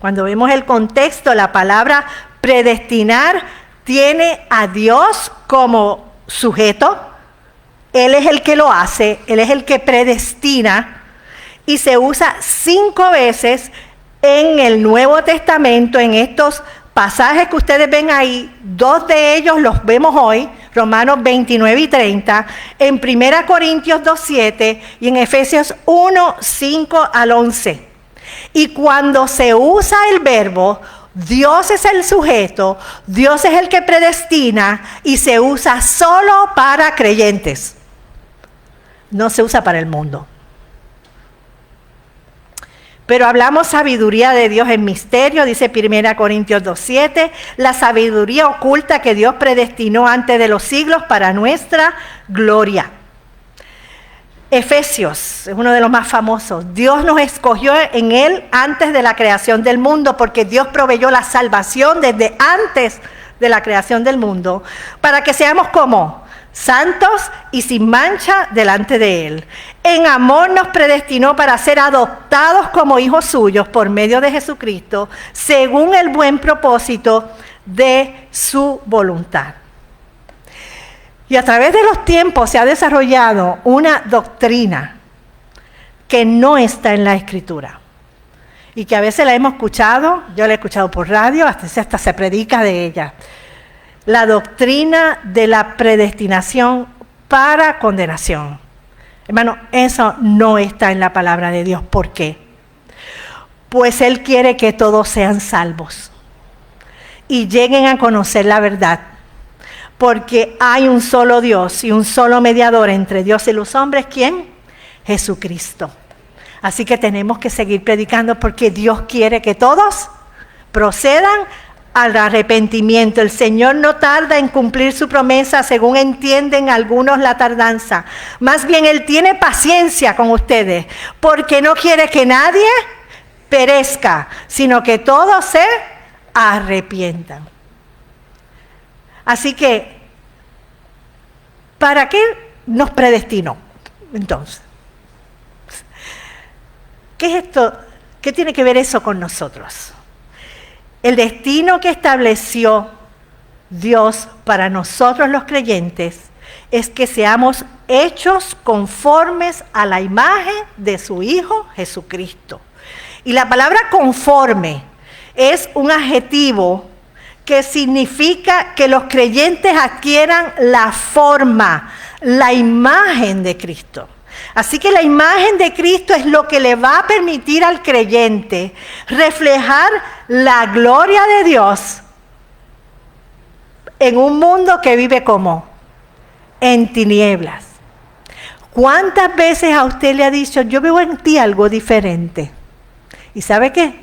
Cuando vemos el contexto, la palabra predestinar tiene a Dios como sujeto. Él es el que lo hace, Él es el que predestina y se usa 5 veces en el Nuevo Testamento, en estos pasajes que ustedes ven ahí. 2 de ellos los vemos hoy, Romanos 29 y 30, en 1 Corintios 2:7 y en Efesios 1, 5 al 11. Y cuando se usa el verbo, Dios es el sujeto, Dios es el que predestina y se usa solo para creyentes. No se usa para el mundo. Pero hablamos sabiduría de Dios en misterio, dice 1 Corintios 2:7, la sabiduría oculta que Dios predestinó antes de los siglos para nuestra gloria. Efesios es uno de los más famosos. Dios nos escogió en Él antes de la creación del mundo, porque Dios proveyó la salvación desde antes de la creación del mundo, para que seamos como santos y sin mancha delante de Él. En amor nos predestinó para ser adoptados como hijos suyos por medio de Jesucristo, según el buen propósito de su voluntad. Y a través de los tiempos se ha desarrollado una doctrina que no está en la Escritura y que a veces la hemos escuchado, yo la he escuchado por radio, hasta se predica de ella. La doctrina de la predestinación para condenación. Hermano, eso no está en la palabra de Dios. ¿Por qué? Pues Él quiere que todos sean salvos y lleguen a conocer la verdad. Porque hay un solo Dios y un solo mediador entre Dios y los hombres. ¿Quién? Jesucristo. Así que tenemos que seguir predicando porque Dios quiere que todos procedan al arrepentimiento. El Señor no tarda en cumplir su promesa, según entienden algunos la tardanza. Más bien Él tiene paciencia con ustedes, porque no quiere que nadie perezca, sino que todos se arrepientan. Así que, ¿para qué nos predestinó? Entonces, ¿qué es esto? ¿Qué tiene que ver eso con nosotros? El destino que estableció Dios para nosotros los creyentes es que seamos hechos conformes a la imagen de su Hijo Jesucristo. Y la palabra conforme es un adjetivo que significa que los creyentes adquieran la forma, la imagen de Cristo. Así que la imagen de Cristo es lo que le va a permitir al creyente reflejar la gloria de Dios en un mundo que vive como en tinieblas. ¿Cuántas veces a usted le ha dicho, yo veo en ti algo diferente? ¿Y sabe qué?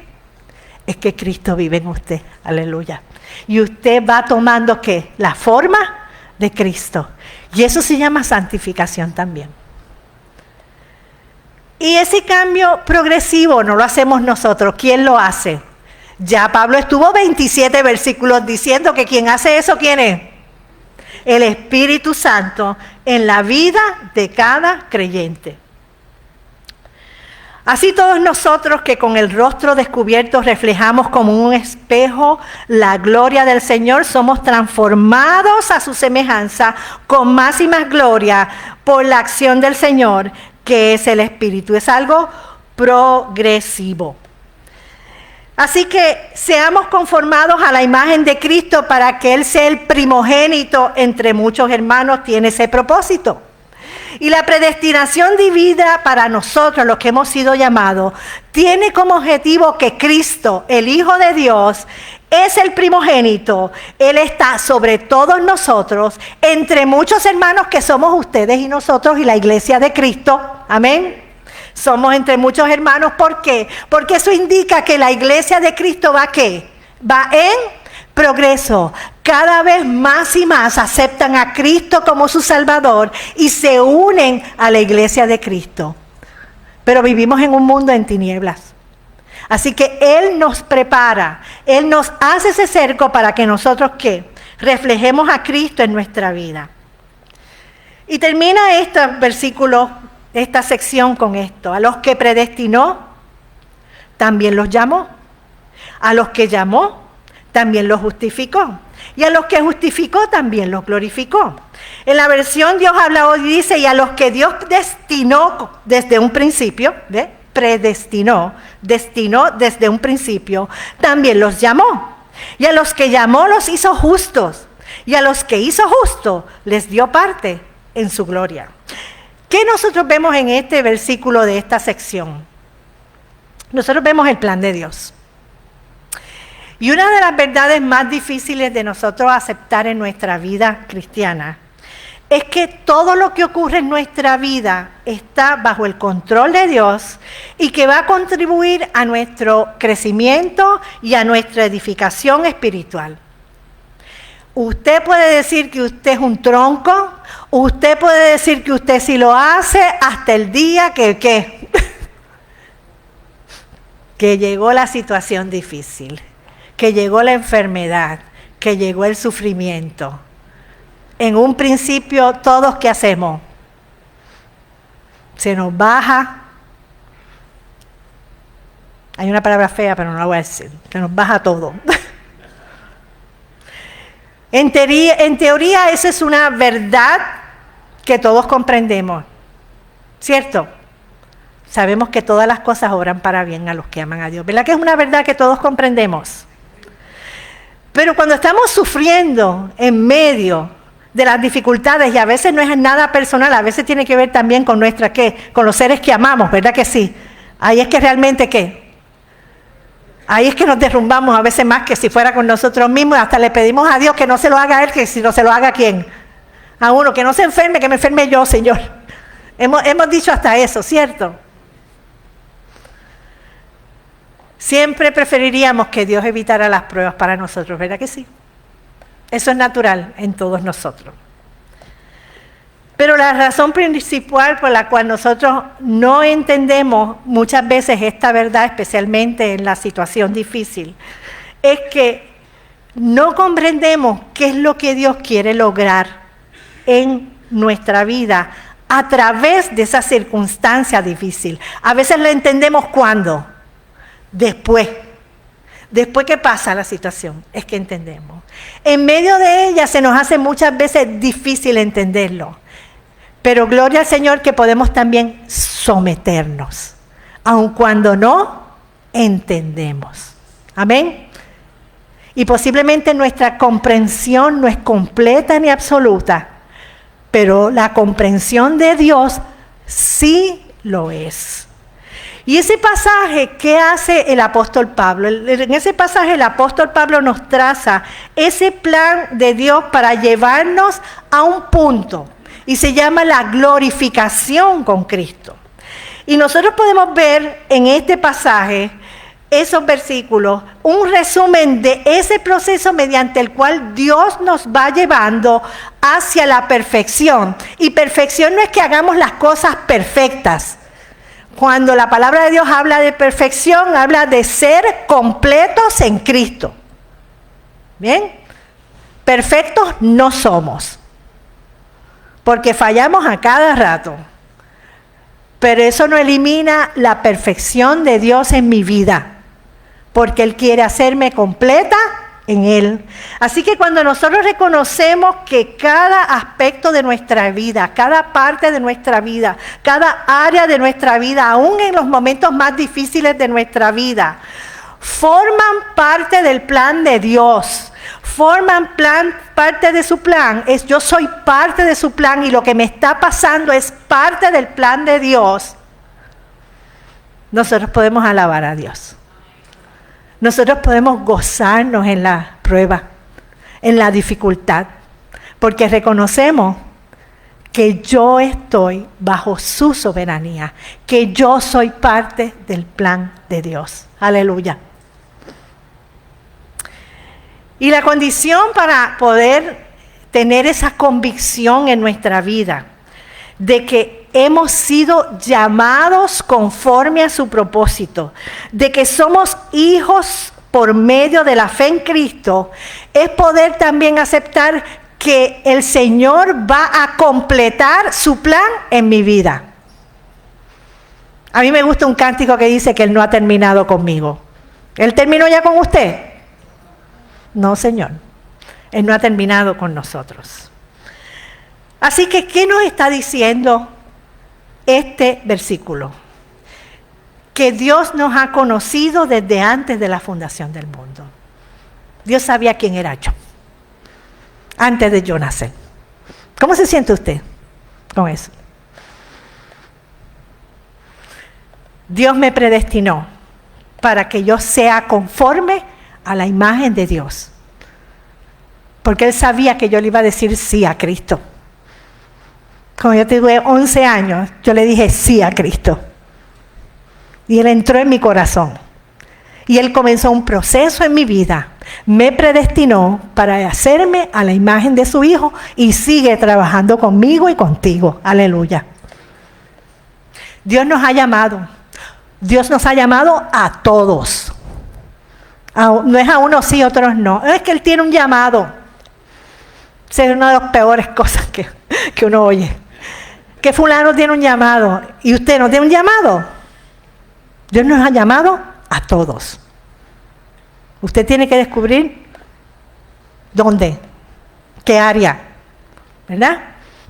Es que Cristo vive en usted. Aleluya. Y usted va tomando, ¿qué? La forma de Cristo. Y eso se llama santificación también. Y ese cambio progresivo no lo hacemos nosotros. ¿Quién lo hace? Ya Pablo estuvo 27 versículos diciendo que quien hace eso, ¿quién es? El Espíritu Santo en la vida de cada creyente. Así todos nosotros que con el rostro descubierto reflejamos como un espejo la gloria del Señor, somos transformados a su semejanza con más y más gloria por la acción del Señor, que es el Espíritu. Es algo progresivo. Así que seamos conformados a la imagen de Cristo para que Él sea el primogénito entre muchos hermanos. Tiene ese propósito. Y la predestinación divina para nosotros, los que hemos sido llamados, tiene como objetivo que Cristo, el Hijo de Dios, es el primogénito. Él está sobre todos nosotros, entre muchos hermanos que somos ustedes y nosotros y la iglesia de Cristo. Amén. Somos entre muchos hermanos. ¿Por qué? Porque eso indica que la iglesia de Cristo va ¿qué? Va en progreso. Cada vez más y más aceptan a Cristo como su Salvador y se unen a la iglesia de Cristo. Pero vivimos en un mundo en tinieblas. Así que Él nos prepara, Él nos hace ese cerco para que nosotros ¿qué? Reflejemos a Cristo en nuestra vida. Y termina este versículo, esta sección con esto. A los que predestinó, también los llamó. A los que llamó, también los justificó. Y a los que justificó, también los glorificó. En la versión Dios habla hoy dice, y a los que Dios destinó desde un principio, ¿ve? Predestinó, destinó desde un principio, también los llamó. Y a los que llamó los hizo justos. Y a los que hizo justos les dio parte en su gloria. ¿Qué nosotros vemos en este versículo de esta sección? Nosotros vemos el plan de Dios. Y una de las verdades más difíciles de nosotros aceptar en nuestra vida cristiana es que todo lo que ocurre en nuestra vida está bajo el control de Dios y que va a contribuir a nuestro crecimiento y a nuestra edificación espiritual. Usted puede decir que usted es un tronco, usted puede decir que usted sí lo hace hasta el día que llegó la situación difícil, que llegó la enfermedad, que llegó el sufrimiento. En un principio, todos, ¿qué hacemos? Se nos baja. Hay una palabra fea, pero no la voy a decir. Se nos baja todo. En teoría, esa es una verdad que todos comprendemos. ¿Cierto? Sabemos que todas las cosas obran para bien a los que aman a Dios. ¿Verdad que es una verdad que todos comprendemos? Pero cuando estamos sufriendo en medio de las dificultades, y a veces no es nada personal, a veces tiene que ver también con nuestra, ¿qué? Con los seres que amamos, ¿verdad que sí? Ahí es que realmente, ¿qué? Ahí es que nos derrumbamos a veces más que si fuera con nosotros mismos, hasta le pedimos a Dios que no se lo haga a Él, que si no se lo haga a ¿quién? A uno, que no se enferme, que me enferme yo, Señor. Hemos dicho hasta eso, ¿cierto? Siempre preferiríamos que Dios evitara las pruebas para nosotros, ¿verdad que sí? Eso es natural en todos nosotros. Pero la razón principal por la cual nosotros no entendemos muchas veces esta verdad, especialmente en la situación difícil, es que no comprendemos qué es lo que Dios quiere lograr en nuestra vida a través de esa circunstancia difícil. A veces lo entendemos ¿cuándo? Después que pasa la situación, es que entendemos. En medio de ella se nos hace muchas veces difícil entenderlo. Pero gloria al Señor que podemos también someternos, aun cuando no entendemos. Amén. Y posiblemente nuestra comprensión no es completa ni absoluta, pero la comprensión de Dios sí lo es. Y ese pasaje, ¿qué hace el apóstol Pablo? En ese pasaje el apóstol Pablo nos traza ese plan de Dios para llevarnos a un punto, y se llama la glorificación con Cristo. Y nosotros podemos ver en este pasaje, esos versículos, un resumen de ese proceso mediante el cual Dios nos va llevando hacia la perfección. Y perfección no es que hagamos las cosas perfectas. Cuando la palabra de Dios habla de perfección, habla de ser completos en Cristo. ¿Bien? Perfectos no somos, porque fallamos a cada rato. Pero eso no elimina la perfección de Dios en mi vida, porque Él quiere hacerme completa en Él. Así que cuando nosotros reconocemos que cada aspecto de nuestra vida, cada parte de nuestra vida, cada área de nuestra vida, aún en los momentos más difíciles de nuestra vida, forman parte del plan de Dios, parte de su plan, yo soy parte de su plan y lo que me está pasando es parte del plan de Dios, nosotros podemos alabar a Dios. Nosotros podemos gozarnos en la prueba, en la dificultad, porque reconocemos que yo estoy bajo su soberanía, que yo soy parte del plan de Dios. Aleluya. Y la condición para poder tener esa convicción en nuestra vida de que hemos sido llamados conforme a su propósito, de que somos hijos por medio de la fe en Cristo, es poder también aceptar que el Señor va a completar su plan en mi vida. A mí me gusta un cántico que dice que Él no ha terminado conmigo. ¿Él terminó ya con usted? No, Señor. Él no ha terminado con nosotros. Así que, ¿qué nos está diciendo este versículo? Que Dios nos ha conocido desde antes de la fundación del mundo. Dios sabía quién era yo, antes de yo nacer. ¿Cómo se siente usted con eso? Dios me predestinó para que yo sea conforme a la imagen de Dios. Porque Él sabía que yo le iba a decir sí a Cristo. Cuando yo tuve 11 años, yo le dije sí a Cristo. Y Él entró en mi corazón. Y Él comenzó un proceso en mi vida. Me predestinó para hacerme a la imagen de su Hijo y sigue trabajando conmigo y contigo. Aleluya. Dios nos ha llamado. Dios nos ha llamado a todos. No es a unos sí, otros no. Es que Él tiene un llamado. Esa es una de las peores cosas que uno oye. Que fulano tiene un llamado y usted no tiene un llamado. Dios nos ha llamado a todos. Usted tiene que descubrir dónde, qué área, ¿verdad?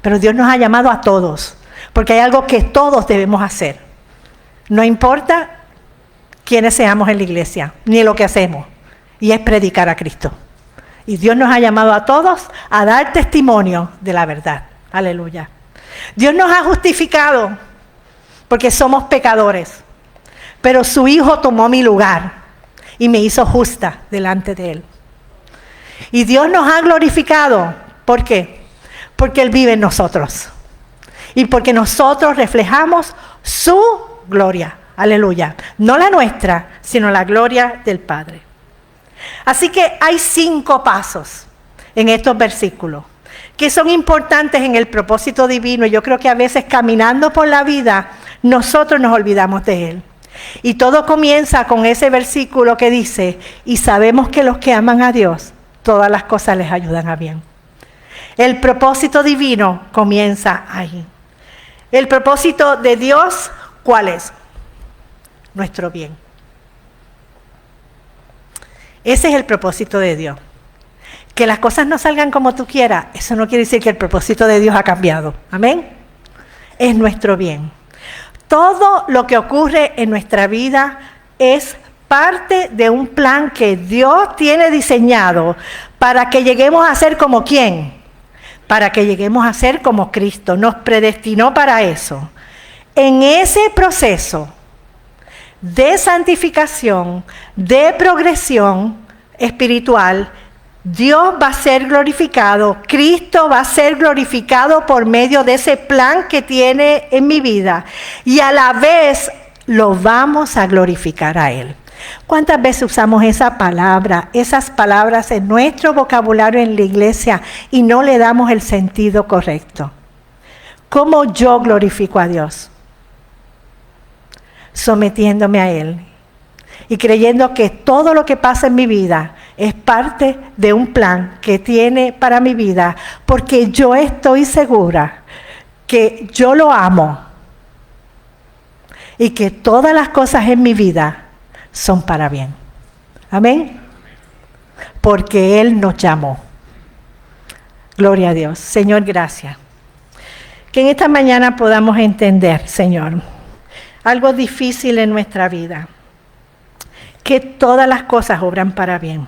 Pero Dios nos ha llamado a todos, porque hay algo que todos debemos hacer. No importa quiénes seamos en la iglesia, ni lo que hacemos, y es predicar a Cristo. Y Dios nos ha llamado a todos a dar testimonio de la verdad. Aleluya. Dios nos ha justificado porque somos pecadores, pero su Hijo tomó mi lugar y me hizo justa delante de Él. Y Dios nos ha glorificado. ¿Por qué? Porque Él vive en nosotros y porque nosotros reflejamos su gloria. Aleluya. No la nuestra, sino la gloria del Padre. Así que hay 5 pasos en estos versículos que son importantes en el propósito divino. Y yo creo que a veces caminando por la vida, nosotros nos olvidamos de Él. Y todo comienza con ese versículo que dice, y sabemos que los que aman a Dios, todas las cosas les ayudan a bien. El propósito divino comienza ahí. El propósito de Dios, ¿cuál es? Nuestro bien. Ese es el propósito de Dios. Que las cosas no salgan como tú quieras, eso no quiere decir que el propósito de Dios ha cambiado. Amén. Es nuestro bien. Todo lo que ocurre en nuestra vida es parte de un plan que Dios tiene diseñado para que lleguemos a ser como ¿quién? Para que lleguemos a ser como Cristo. Nos predestinó para eso. En ese proceso de santificación, de progresión espiritual, Dios va a ser glorificado, Cristo va a ser glorificado por medio de ese plan que tiene en mi vida y a la vez lo vamos a glorificar a Él. ¿Cuántas veces usamos esa palabra, esas palabras en nuestro vocabulario en la iglesia y no le damos el sentido correcto? ¿Cómo yo glorifico a Dios? Sometiéndome a Él y creyendo que todo lo que pasa en mi vida es parte de un plan que tiene para mi vida, porque yo estoy segura que yo lo amo y que todas las cosas en mi vida son para bien. Amén. Porque Él nos llamó. Gloria a Dios. Señor, gracias. Que en esta mañana podamos entender, Señor, algo difícil en nuestra vida. Que todas las cosas obran para bien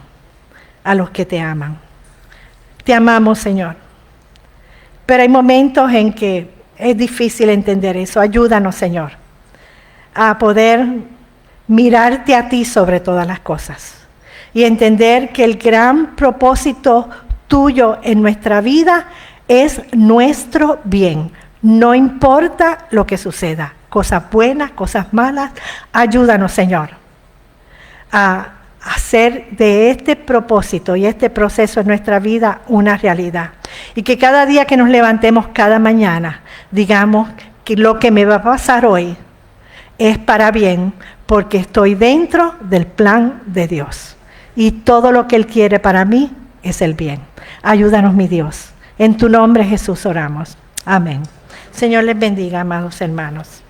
a los que te aman. Te amamos, Señor. Pero hay momentos en que es difícil entender eso. Ayúdanos, Señor, a poder mirarte a ti sobre todas las cosas y entender que el gran propósito tuyo en nuestra vida es nuestro bien. No importa lo que suceda, cosas buenas, cosas malas. Ayúdanos, Señor, a hacer de este propósito y este proceso en nuestra vida una realidad. Y que cada día que nos levantemos cada mañana, digamos que lo que me va a pasar hoy es para bien, porque estoy dentro del plan de Dios. Y todo lo que Él quiere para mí es el bien. Ayúdanos, mi Dios. En tu nombre, Jesús, oramos. Amén. Señor les bendiga, amados hermanos.